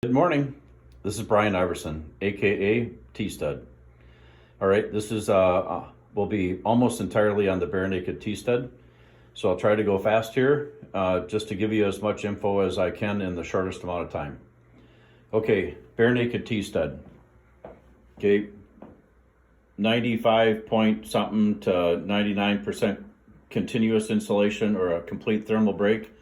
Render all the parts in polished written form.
Good morning. This is Brian Iverson, aka Tstud. All right, this is will be almost entirely on the BareNaked Tstud, so I'll try to go fast here, just to give you as much info as I can in the shortest amount of time. Okay, BareNaked Tstud. Okay, 95 point something to 99% continuous insulation or a complete thermal break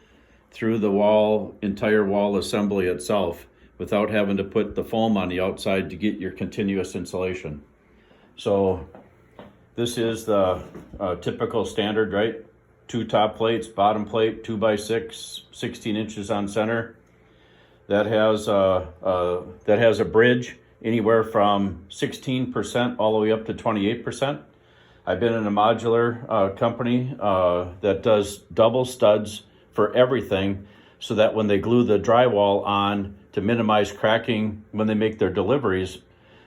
through the entire wall assembly itself, without having to put the foam on the outside to get your continuous insulation. So this is the typical standard, right? 2 top plates, bottom plate, 2x6, 16 inches on center. That has a bridge anywhere from 16% all the way up to 28%. I've been in a modular company that does double studs for everything, so that when they glue the drywall on to minimize cracking when they make their deliveries,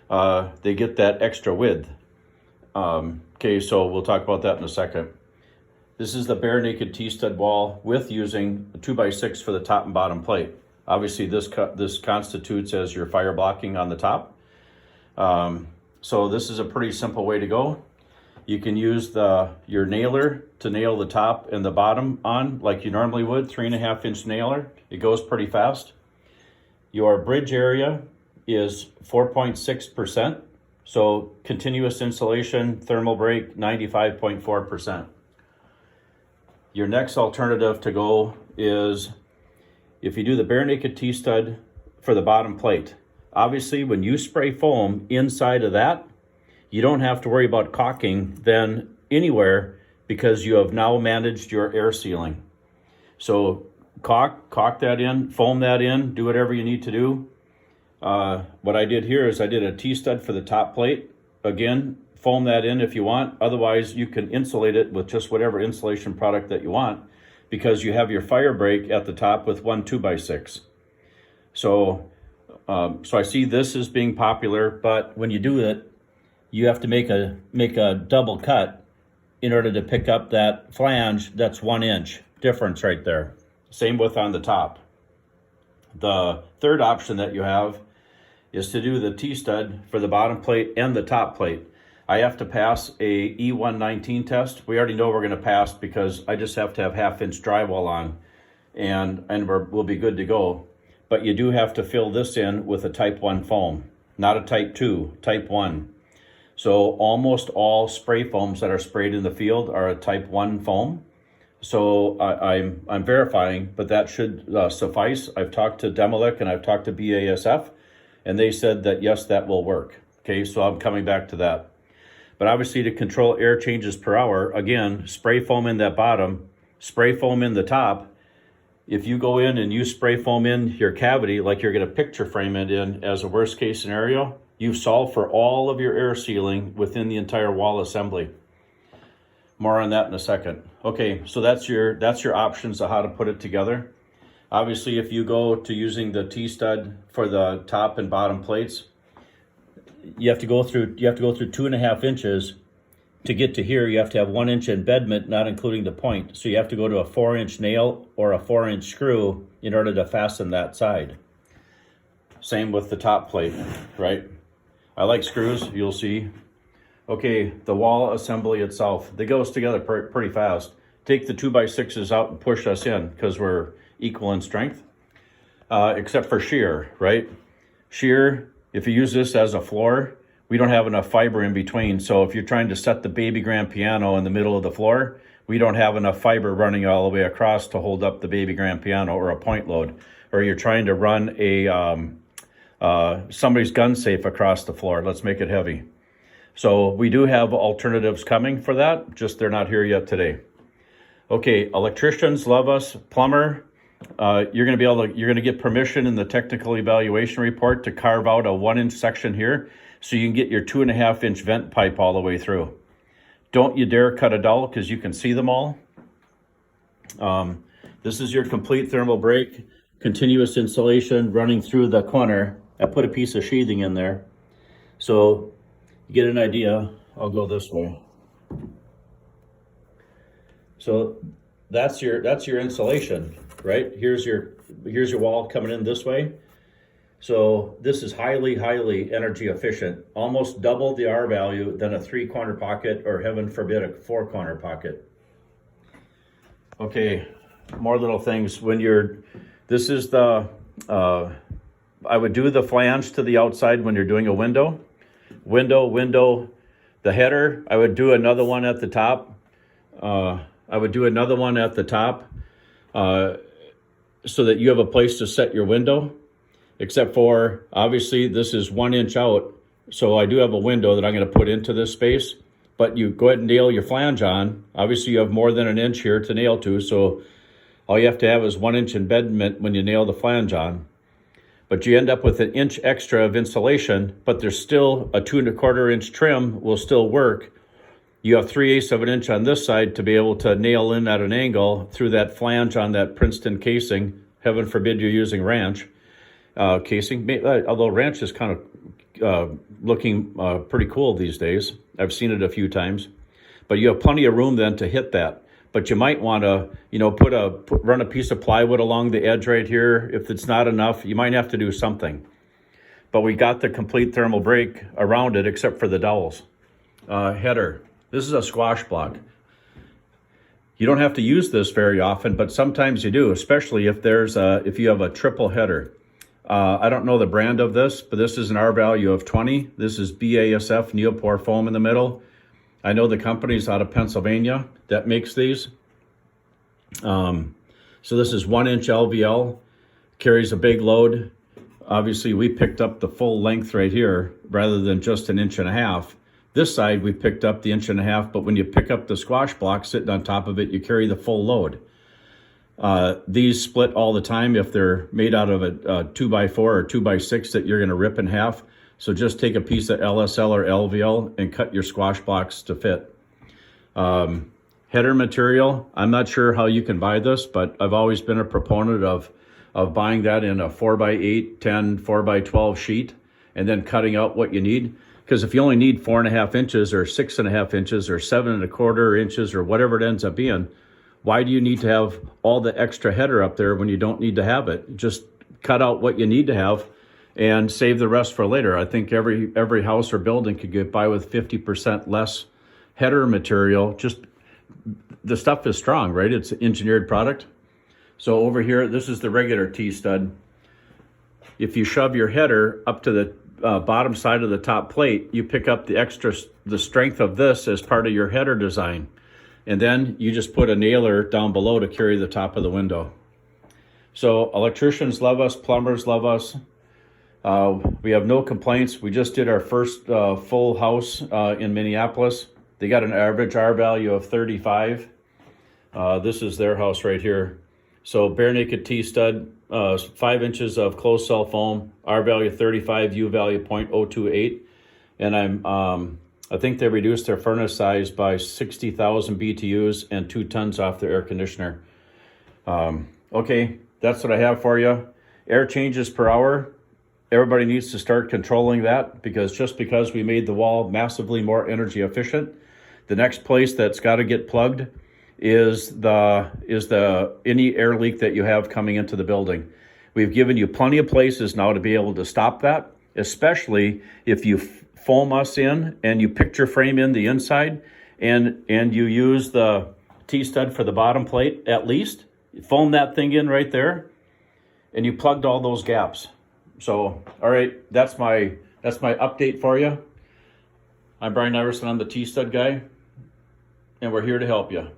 they get that extra width. Okay, so we'll talk about that in a second. This is the BareNaked Tstud wall with using a 2x6 for the top and bottom plate. Obviously this constitutes as your fire blocking on the top. So this is a pretty simple way to go. You can use your nailer to nail the top and the bottom on like you normally would, 3.5 inch nailer. It goes pretty fast. Your bridge area is 4.6%. So continuous insulation, thermal break, 95.4%. Your next alternative to go is if you do the BareNaked Tstud for the bottom plate. Obviously, when you spray foam inside of that, you don't have to worry about caulking then anywhere, because you have now managed your air sealing. So caulk that in, foam that in, do whatever you need to do. What I did here is I did a Tstud for the top plate. Again, foam that in if you want. Otherwise, you can insulate it with just whatever insulation product that you want, because you have your fire break at the top with one 2x6. So I see this as being popular, but when you do it, you have to make a double cut in order to pick up that flange. That's 1 inch difference right there. Same with on the top. The third option that you have is to do the Tstud for the bottom plate and the top plate. I have to pass a E119 test. We already know we're going to pass because I just have to have 1/2 inch drywall on, and we'll be good to go. But you do have to fill this in with a type 1 foam, not a type 2, type 1. So almost all spray foams that are sprayed in the field are a type 1 foam. So I'm verifying, but that should suffice. I've talked to Demolic and I've talked to BASF, and they said that yes, that will work. Okay, so I'm coming back to that. But obviously, to control air changes per hour, again, spray foam in that bottom, spray foam in the top. If you go in and you spray foam in your cavity like you're going to picture frame it in as a worst case scenario, you've solved for all of your air sealing within the entire wall assembly. More on that in a second. Okay, so that's your options of how to put it together. Obviously, if you go to using the Tstud for the top and bottom plates, you have to go through 2.5 inches to get to here. You have to have 1 inch embedment, not including the point. So you have to go to a 4-inch nail or a 4-inch screw in order to fasten that side. Same with the top plate, right? I like screws, you'll see. Okay, the wall assembly itself, that goes together pretty fast. Take the 2x6s out and push us in because we're equal in strength, except for shear, right? Shear, if you use this as a floor, we don't have enough fiber in between. So if you're trying to set the baby grand piano in the middle of the floor, we don't have enough fiber running all the way across to hold up the baby grand piano or a point load. Or you're trying to run somebody's gun safe across the floor. Let's make it heavy. So we do have alternatives coming for that, just they're not here yet today. Okay, electricians love us. Plumber, you're going to get permission in the technical evaluation report to carve out a 1-inch section here, so you can get your 2.5 inch vent pipe all the way through. Don't you dare cut a dowel, because you can see them all. This is your complete thermal break, continuous insulation running through the corner. I put a piece of sheathing in there, so you get an idea. I'll go this way. So that's your insulation, right? Here's your wall coming in this way. So this is highly, highly energy efficient, almost double the R value than a 3-corner pocket, or heaven forbid, a 4-corner pocket. Okay, more little things. This is the, I would do the flange to the outside when you're doing a window. The header, I would do another one at the top. So that you have a place to set your window. Except for, obviously, this is 1 inch out. So I do have a window that I'm going to put into this space. But you go ahead and nail your flange on. Obviously, you have more than an inch here to nail to. So all you have to have is 1 inch embedment when you nail the flange on. But you end up with an inch extra of insulation, but there's still a 2 1/4 inch trim will still work. You have 3/8 of an inch on this side to be able to nail in at an angle through that flange on that Princeton casing. Heaven forbid you're using ranch casing, although ranch is kind of looking pretty cool these days. I've seen it a few times. But you have plenty of room then to hit that. But you might want to, run a piece of plywood along the edge right here. If it's not enough, you might have to do something. But we got the complete thermal break around it, except for the dowels. Header. This is a squash block. You don't have to use this very often, but sometimes you do, especially if you have a triple header. I don't know the brand of this, but this is an R value of 20. This is BASF Neopor foam in the middle. I know the company's out of Pennsylvania that makes these. So this is 1 inch LVL, carries a big load. Obviously, we picked up the full length right here rather than just 1.5 inches. This side, we picked up the 1.5 inches, but when you pick up the squash block sitting on top of it, you carry the full load. These split all the time if they're made out of a 2x4 or 2x6 that you're going to rip in half. So just take a piece of LSL or LVL and cut your squash blocks to fit. Header material, I'm not sure how you can buy this, but I've always been a proponent of buying that in a 4x8, 10, 4x12 sheet and then cutting out what you need. Because if you only need 4.5 inches or 6.5 inches or 7.25 inches or whatever it ends up being, why do you need to have all the extra header up there when you don't need to have it? Just cut out what you need to have and save the rest for later. I think every house or building could get by with 50% less header material. Just the stuff is strong, right? It's an engineered product. So over here, this is the regular T-stud. If you shove your header up to the bottom side of the top plate, you pick up the strength of this as part of your header design. And then you just put a nailer down below to carry the top of the window. So electricians love us, plumbers love us. We have no complaints. We just did our first full house in Minneapolis. They got an average R value of 35. This is their house right here. So BareNaked Tstud, 5 inches of closed cell foam, R value 35, U value 0.028. And I think they reduced their furnace size by 60,000 BTUs and 2 tons off their air conditioner. Okay, that's what I have for you. Air changes per hour. Everybody needs to start controlling that, because just because we made the wall massively more energy efficient, the next place that's got to get plugged is any air leak that you have coming into the building. We've given you plenty of places now to be able to stop that, especially if you foam us in and you picture frame in the inside and you use the T-stud for the bottom plate. At least foam that thing in right there and you plugged all those gaps. So, all right, that's my update for you. I'm Brian Iverson, I'm the T-stud guy, and we're here to help you.